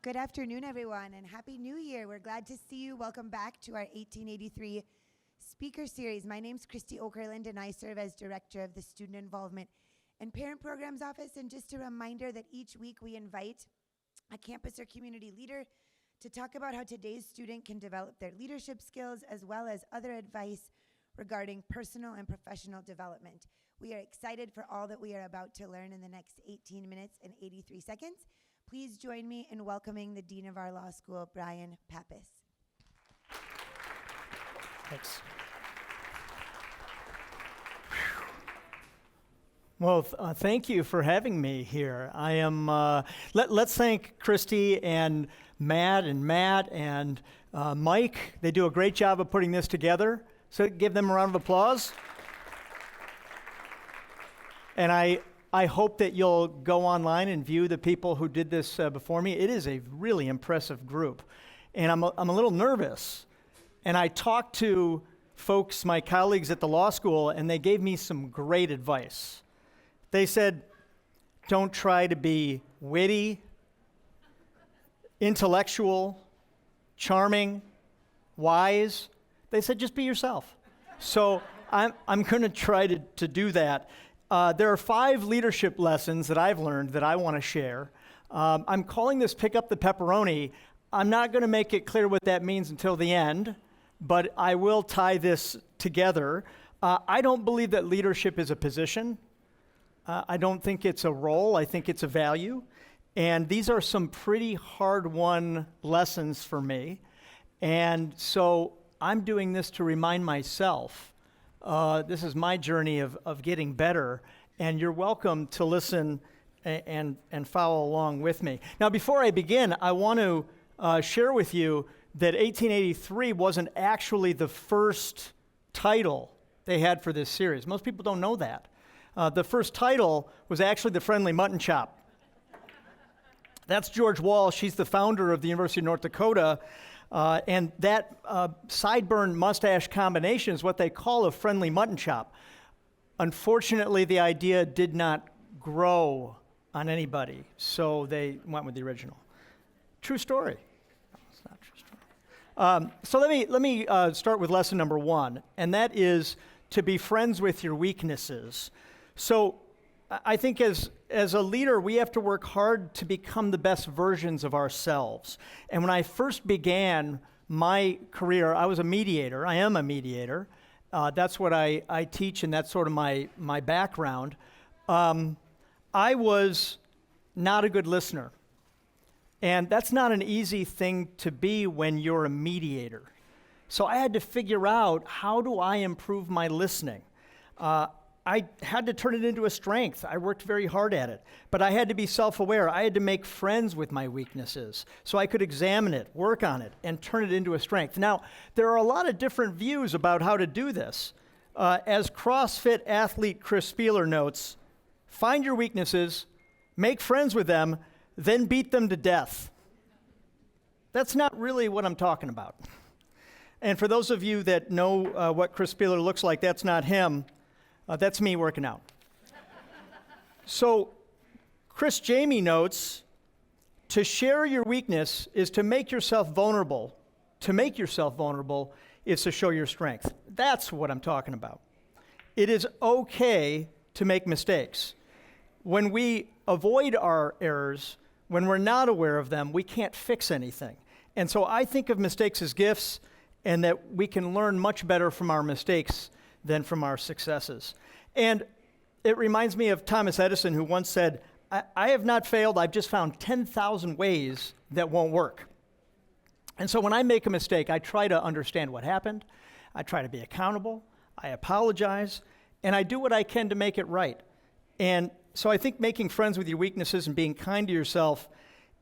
Good afternoon, everyone, and Happy New Year. We're glad to see you. Welcome back to our 1883 speaker series. My name's Christy Okerlund, and I serve as Director of the Student Involvement and Parent Programs Office. And just a reminder that each week we invite a campus or community leader to talk about how today's student can develop their leadership skills, as well as other advice regarding personal and professional development. We are excited for all that we are about to learn in the next 18 minutes and 83 seconds. Please join me in welcoming the Dean of our law school, Brian Pappas. Thanks. Well, thank you for having me here. I am. Let's thank Christy and Matt and Mike. They do a great job of putting this together. So give them a round of applause. And I hope that you'll go online and view the people who did this before me. It is a really impressive group. And I'm a little nervous. And I talked to folks, my colleagues at the law school, and they gave me some great advice. They said, don't try to be witty, intellectual, charming, wise. They said, just be yourself. So I'm going to try to do that. There are 5 leadership lessons that I've learned that I want to share. I'm calling this Pick Up the Pepperoni. I'm not going to make it clear what that means until the end, but I will tie this together. I don't believe that leadership is a position. I don't think it's a role. I think it's a value. And these are some pretty hard-won lessons for me. And so I'm doing this to remind myself. This is my journey of getting better, and you're welcome to listen and follow along with me. Now, before I begin, I want to share with you that 1883 wasn't actually the first title they had for this series. Most people don't know that. The first title was actually The Friendly Mutton Chop. That's George Walsh. He's the founder of the University of North Dakota. And that sideburn mustache combination is what they call a friendly mutton chop. Unfortunately, the idea did not grow on anybody, so they went with the original. True story. No, it's not a true story. So let me start with lesson number 1, and that is to be friends with your weaknesses. So I think as a leader, we have to work hard to become the best versions of ourselves. And when I first began my career, I was a mediator. I am a mediator. That's what I teach, and that's sort of my background. I was not a good listener. And that's not an easy thing to be when you're a mediator. So I had to figure out, how do I improve my listening? I had to turn it into a strength. I worked very hard at it. But I had to be self-aware. I had to make friends with my weaknesses so I could examine it, work on it, and turn it into a strength. Now, there are a lot of different views about how to do this. As CrossFit athlete Chris Spieler notes, find your weaknesses, make friends with them, then beat them to death. That's not really what I'm talking about. And for those of you that know what Chris Spieler looks like, that's not him. That's me working out. So Chris Jamie notes, to share your weakness is to make yourself vulnerable. To make yourself vulnerable is to show your strength. That's what I'm talking about. It is okay to make mistakes. When we avoid our errors, when we're not aware of them, we can't fix anything. And so I think of mistakes as gifts, and that we can learn much better from our mistakes than from our successes. And it reminds me of Thomas Edison, who once said, I have not failed, I've just found 10,000 ways that won't work. And so when I make a mistake, I try to understand what happened, I try to be accountable, I apologize, and I do what I can to make it right. And so I think making friends with your weaknesses and being kind to yourself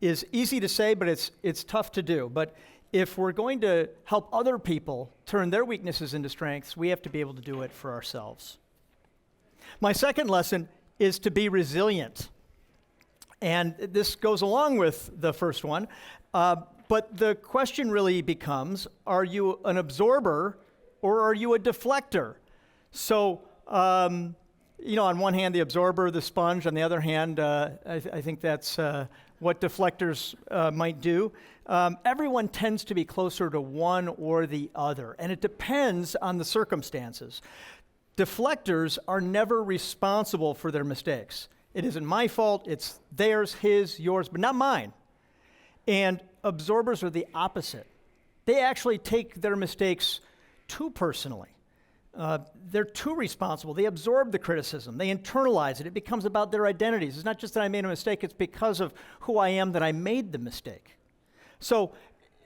is easy to say, but it's tough to do. But if we're going to help other people turn their weaknesses into strengths, we have to be able to do it for ourselves. My second lesson is to be resilient. And this goes along with the first one. But the question really becomes, are you an absorber or are you a deflector? So, on one hand, the absorber, the sponge. On the other hand, I think that's what deflectors might do. Everyone tends to be closer to one or the other, and it depends on the circumstances. Deflectors are never responsible for their mistakes. It isn't my fault, it's theirs, his, yours, but not mine. And absorbers are the opposite. They actually take their mistakes too personally. They're too responsible. They absorb the criticism. They internalize it. It becomes about their identities. It's not just that I made a mistake, it's because of who I am that I made the mistake. So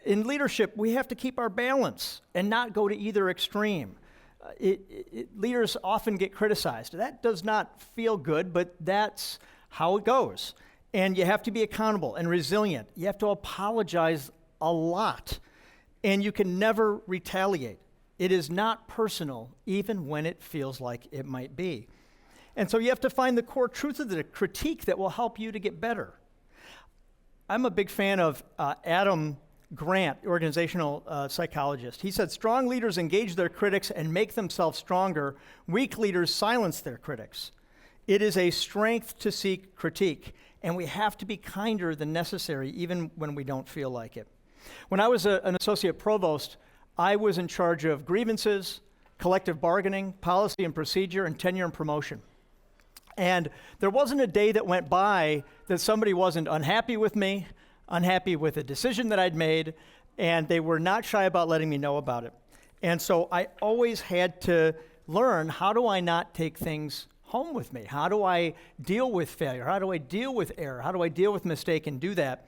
in leadership, we have to keep our balance and not go to either extreme. Leaders often get criticized. That does not feel good, but that's how it goes. And you have to be accountable and resilient. You have to apologize a lot, and you can never retaliate. It is not personal, even when it feels like it might be. And so you have to find the core truth of the critique that will help you to get better. I'm a big fan of Adam Grant, organizational psychologist. He said, strong leaders engage their critics and make themselves stronger. Weak leaders silence their critics. It is a strength to seek critique, and we have to be kinder than necessary, even when we don't feel like it. When I was an associate provost, I was in charge of grievances, collective bargaining, policy and procedure, and tenure and promotion. And there wasn't a day that went by that somebody wasn't unhappy with me, unhappy with a decision that I'd made, and they were not shy about letting me know about it. And so I always had to learn, how do I not take things home with me? How do I deal with failure? How do I deal with error? How do I deal with mistake and do that?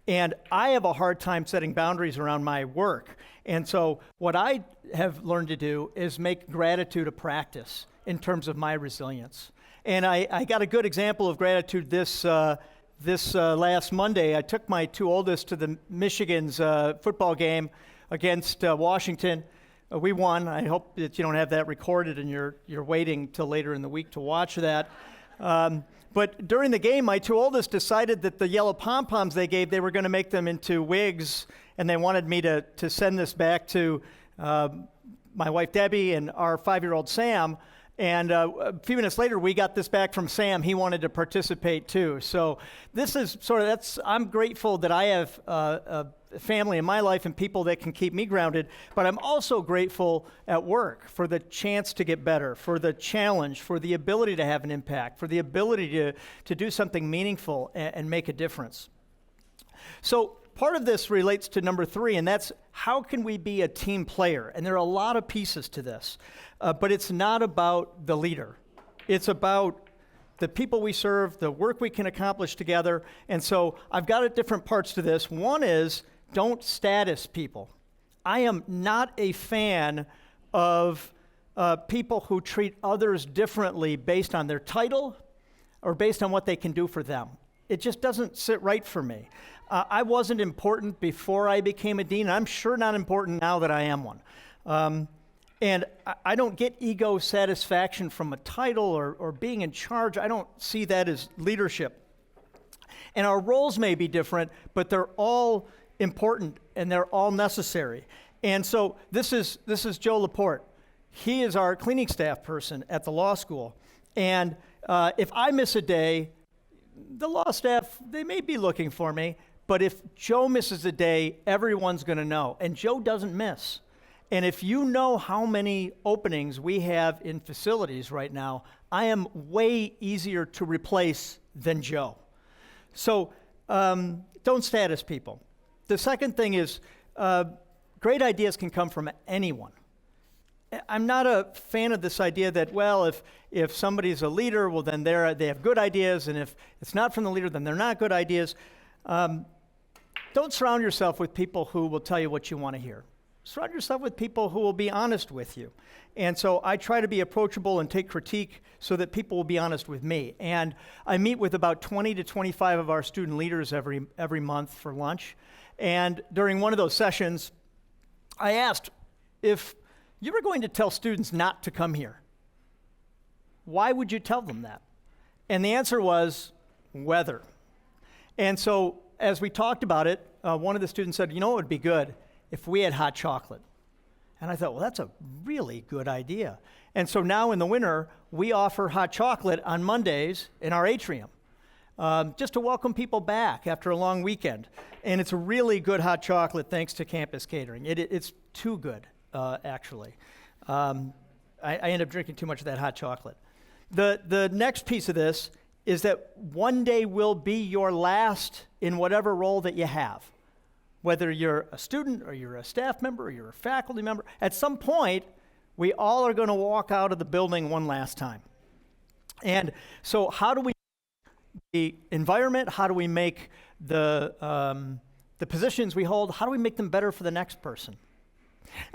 And I have a hard time setting boundaries around my work. And so what I have learned to do is make gratitude a practice in terms of my resilience. And I got a good example of gratitude this last Monday. I took my two oldest to the Michigan's football game against Washington. We won. I hope that you don't have that recorded and you're waiting till later in the week to watch that. But during the game, my two oldest decided that the yellow pom-poms they gave, they were going to make them into wigs, and they wanted me to send this back to my wife Debbie and our 5-year-old Sam. And a few minutes later, we got this back from Sam. He wanted to participate too. So this is I'm grateful that I have a family in my life and people that can keep me grounded, but I'm also grateful at work for the chance to get better, for the challenge, for the ability to have an impact, for the ability to do something meaningful and make a difference. So part of this relates to number 3, and that's how can we be a team player? And there are a lot of pieces to this, but it's not about the leader. It's about the people we serve, the work we can accomplish together. And so I've got different parts to this. One is, don't status people. I am not a fan of people who treat others differently based on their title or based on what they can do for them. It just doesn't sit right for me. I wasn't important before I became a dean. I'm sure not important now that I am one. And I don't get ego satisfaction from a title or being in charge. I don't see that as leadership. And our roles may be different, but they're all important and they're all necessary. And so this is Joe Laporte. He is our cleaning staff person at the law school. And if I miss a day, the law staff, they may be looking for me, but if Joe misses a day, everyone's going to know. And Joe doesn't miss. And if you know how many openings we have in facilities right now, I am way easier to replace than Joe. So don't status people. The second thing is, great ideas can come from anyone. I'm not a fan of this idea that, well, if somebody's a leader, well, then they have good ideas, and if it's not from the leader, then they're not good ideas. Don't surround yourself with people who will tell you what you want to hear. Surround yourself with people who will be honest with you. And so I try to be approachable and take critique so that people will be honest with me. And I meet with about 20 to 25 of our student leaders every month for lunch. And during one of those sessions, I asked, if you were going to tell students not to come here, why would you tell them that? And the answer was weather. And so as we talked about it, one of the students said, you know what would be good? If we had hot chocolate. And I thought, well, that's a really good idea. And so now in the winter, we offer hot chocolate on Mondays in our atrium. just to welcome people back after a long weekend. And it's a really good hot chocolate thanks to campus catering. It's too good, actually. I end up drinking too much of that hot chocolate. The next piece of this is that one day will be your last in whatever role that you have. Whether you're a student or you're a staff member or you're a faculty member, at some point, we all are going to walk out of the building one last time. And so how do we the environment, how do we make the positions we hold, how do we make them better for the next person?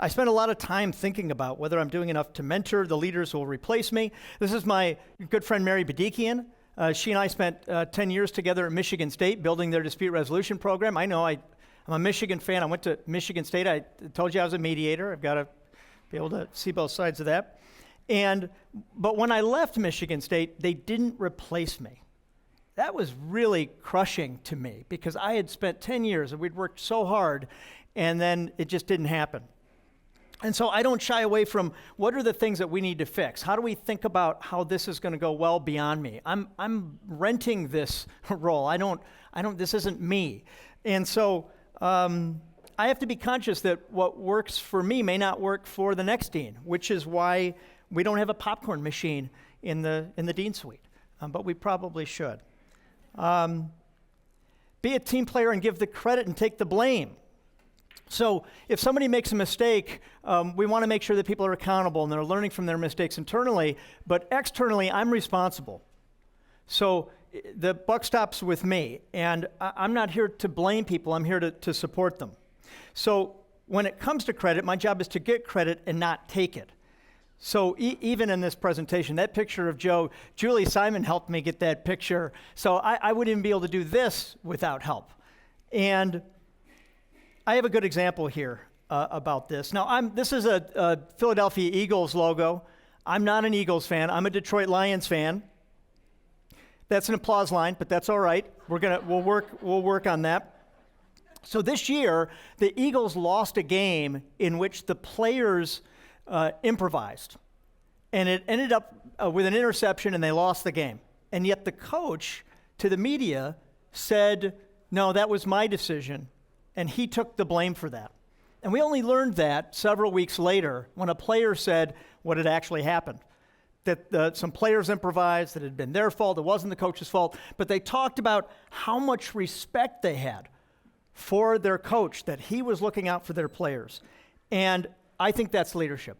I spend a lot of time thinking about whether I'm doing enough to mentor the leaders who will replace me. This is my good friend Mary Badikian. She and I spent 10 years together at Michigan State building their dispute resolution program. I know I'm a Michigan fan. I went to Michigan State. I told you I was a mediator. I've got to be able to see both sides of that. But when I left Michigan State, they didn't replace me. That was really crushing to me because I had spent 10 years and we'd worked so hard, and then it just didn't happen. And so I don't shy away from what are the things that we need to fix. How do we think about how this is going to go well beyond me? I'm renting this role. This isn't me. And so I have to be conscious that what works for me may not work for the next dean, which is why we don't have a popcorn machine in the dean suite, but we probably should. Be a team player and give the credit and take the blame. So if somebody makes a mistake, we want to make sure that people are accountable and they're learning from their mistakes internally, but externally, I'm responsible. So the buck stops with me, and I'm not here to blame people, I'm here to support them. So when it comes to credit, my job is to get credit and not take it. So even in this presentation, that picture of Julie Simon helped me get that picture, so I wouldn't even be able to do this without help. And I have a good example here about this. Now, this is a Philadelphia Eagles logo. I'm not an Eagles fan. I'm a Detroit Lions fan. That's an applause line, but that's all right. We'll work on that. So this year, the Eagles lost a game in which the players improvised, and it ended up with an interception, and they lost the game. And yet the coach to the media said, "No, that was my decision." And he took the blame for that. And we only learned that several weeks later when a player said what had actually happened. That some players improvised, that it had been their fault, it wasn't the coach's fault, but they talked about how much respect they had for their coach, that he was looking out for their players. And I think that's leadership.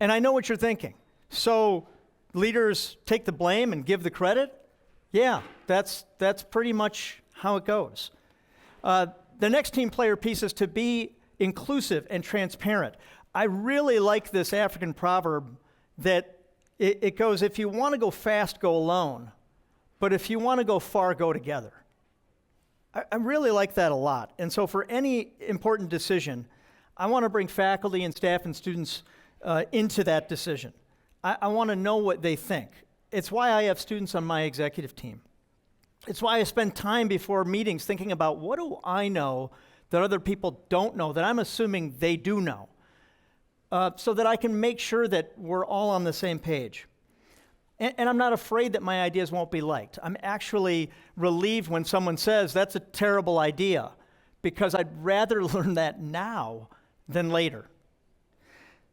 And I know what you're thinking. So leaders take the blame and give the credit? Yeah, that's pretty much how it goes. The next team player piece is to be inclusive and transparent. I really like this African proverb that it goes, if you want to go fast, go alone. But if you want to go far, go together. I really like that a lot. And so for any important decision, I want to bring faculty and staff and students into that decision. I want to know what they think. It's why I have students on my executive team. It's why I spend time before meetings thinking about what do I know that other people don't know, that I'm assuming they do know, so that I can make sure that we're all on the same page. And I'm not afraid that my ideas won't be liked. I'm actually relieved when someone says, that's a terrible idea, because I'd rather learn that now than later.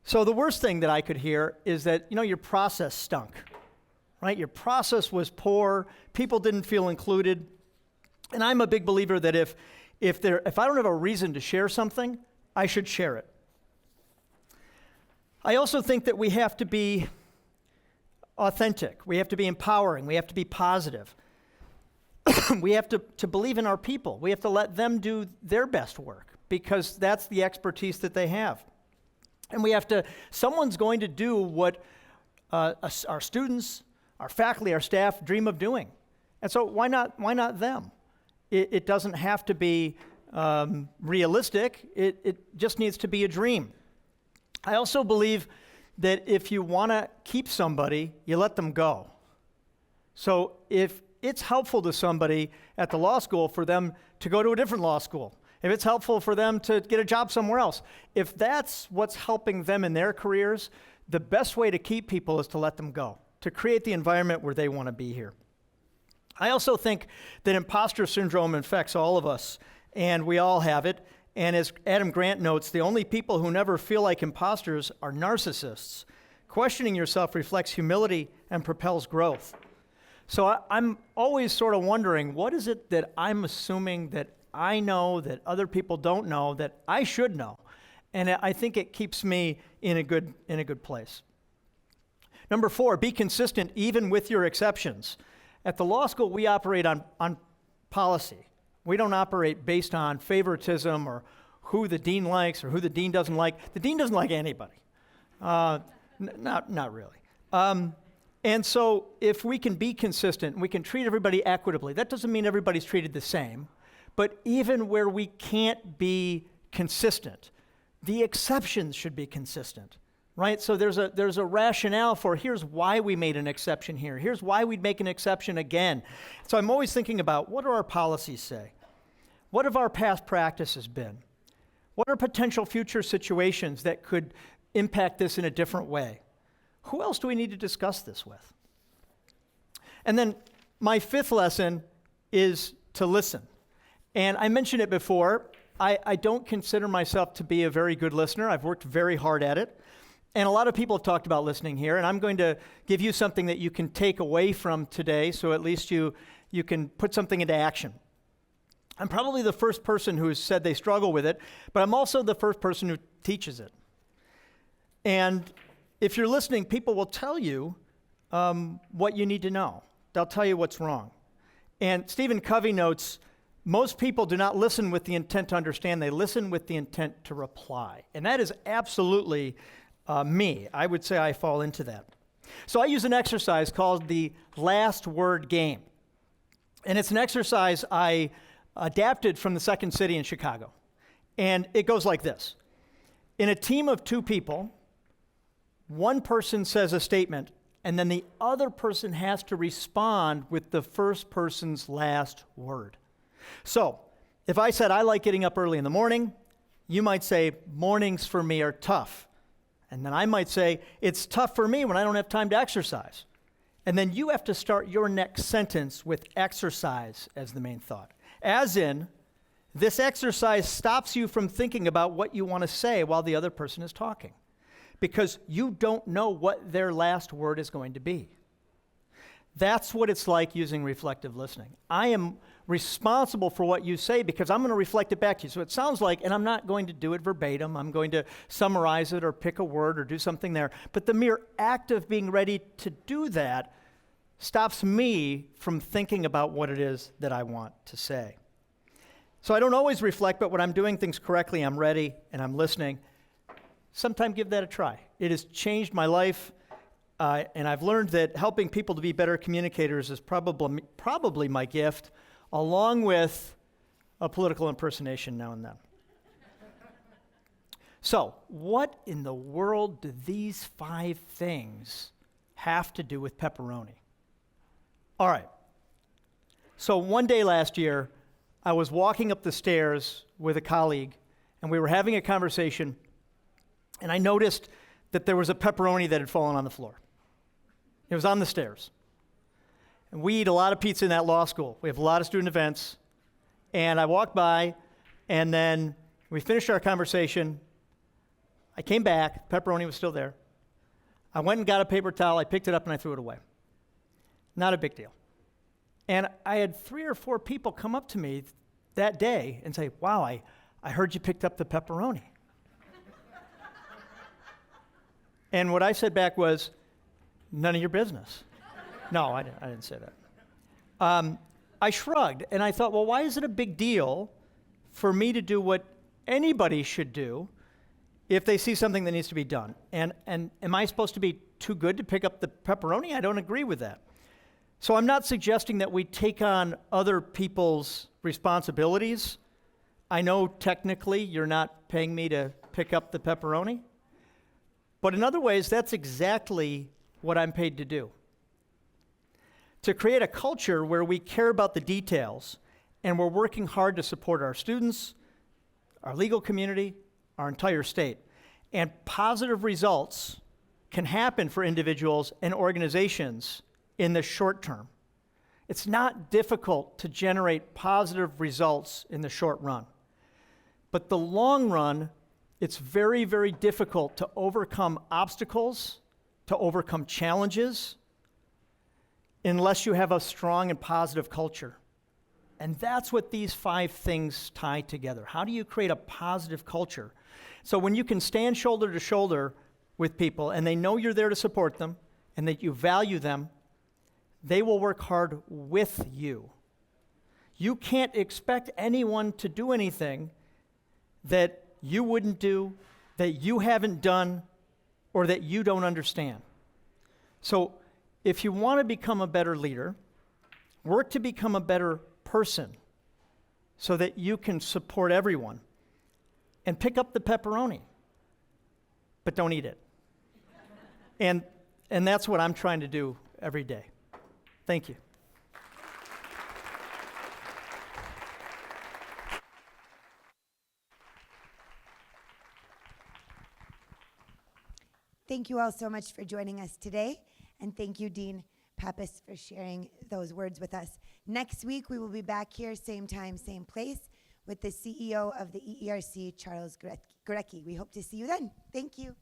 So the worst thing that I could hear is that, your process stunk. Right? Your process was poor, people didn't feel included. And I'm a big believer that if I don't have a reason to share something, I should share it. I also think that we have to be authentic. We have to be empowering. We have to be positive. We have to believe in our people. We have to let them do their best work because that's the expertise that they have. And someone's going to do what our students, our faculty, our staff dream of doing. And so why not them? It doesn't have to be realistic. It just needs to be a dream. I also believe that if you want to keep somebody, you let them go. So if it's helpful to somebody at the law school for them to go to a different law school, if it's helpful for them to get a job somewhere else, if that's what's helping them in their careers, the best way to keep people is to let them go, to create the environment where they want to be here. I also think that imposter syndrome infects all of us, and we all have it. And as Adam Grant notes, the only people who never feel like imposters are narcissists. Questioning yourself reflects humility and propels growth. So I'm always sort of wondering, what is it that I'm assuming that I know that other people don't know that I should know? And I think it keeps me in a good place. Number 4, be consistent even with your exceptions. At the law school, we operate on policy. We don't operate based on favoritism or who the dean likes or who the dean doesn't like. The dean doesn't like anybody. Not really. And so if we can be consistent, we can treat everybody equitably. That doesn't mean everybody's treated the same. But even where we can't be consistent, the exceptions should be consistent. Right? So there's a rationale for here's why we made an exception here. Here's why we'd make an exception again. So I'm always thinking about, what do our policies say? What have our past practices been? What are potential future situations that could impact this in a different way? Who else do we need to discuss this with? And then my 5th lesson is to listen. And I mentioned it before. I don't consider myself to be a very good listener. I've worked very hard at it. And a lot of people have talked about listening here, and I'm going to give you something that you can take away from today, so at least you can put something into action. I'm probably the first person who has said they struggle with it, but I'm also the first person who teaches it. And if you're listening, people will tell you what you need to know. They'll tell you what's wrong. And Stephen Covey notes, most people do not listen with the intent to understand, they listen with the intent to reply. And that is absolutely me. I would say I fall into that. So I use an exercise called the last word game. And it's an exercise I adapted from the Second City in Chicago. And it goes like this. In a team of 2 people, one person says a statement, and then the other person has to respond with the first person's last word. So if I said, I like getting up early in the morning, you might say, mornings for me are tough. And then I might say, it's tough for me when I don't have time to exercise. And then you have to start your next sentence with exercise as the main thought. As in, this exercise stops you from thinking about what you want to say while the other person is talking, because you don't know what their last word is going to be. That's what it's like using reflective listening. I am responsible for what you say because I'm going to reflect it back to you. So it sounds like, and I'm not going to do it verbatim, I'm going to summarize it or pick a word or do something there, but the mere act of being ready to do that stops me from thinking about what it is that I want to say. So I don't always reflect, but when I'm doing things correctly, I'm ready and I'm listening. Sometime give that a try. It has changed my life. And I've learned that helping people to be better communicators is probably my gift, along with a political impersonation now and then. So, what in the world do these 5 things have to do with pepperoni? All right. So one day last year, I was walking up the stairs with a colleague, and we were having a conversation, and I noticed that there was a pepperoni that had fallen on the floor. It was on the stairs. And we eat a lot of pizza in that law school. We have a lot of student events. And I walked by, and then we finished our conversation. I came back. Pepperoni was still there. I went and got a paper towel. I picked it up, and I threw it away. Not a big deal. And I had 3 or 4 people come up to me that day and say, wow, I heard you picked up the pepperoni. And what I said back was, none of your business. No, I didn't say that. I shrugged, and I thought, well, why is it a big deal for me to do what anybody should do if they see something that needs to be done? And am I supposed to be too good to pick up the pepperoni? I don't agree with that. So I'm not suggesting that we take on other people's responsibilities. I know technically you're not paying me to pick up the pepperoni, but in other ways, that's exactly what I'm paid to do. To create a culture where we care about the details and we're working hard to support our students, our legal community, our entire state. And positive results can happen for individuals and organizations in the short term. It's not difficult to generate positive results in the short run. But the long run, it's very, very difficult to overcome obstacles, to overcome challenges, unless you have a strong and positive culture. And that's what these 5 things tie together. How do you create a positive culture? So when you can stand shoulder to shoulder with people and they know you're there to support them and that you value them, they will work hard with you. You can't expect anyone to do anything that you wouldn't do, that you haven't done, or that you don't understand. So if you want to become a better leader, work to become a better person so that you can support everyone. And pick up the pepperoni, but don't eat it. And that's what I'm trying to do every day. Thank you. Thank you all so much for joining us today, and thank you, Dean Pappas, for sharing those words with us. Next week, we will be back here, same time, same place, with the CEO of the EERC, Charles Gurecki. We hope to see you then. Thank you.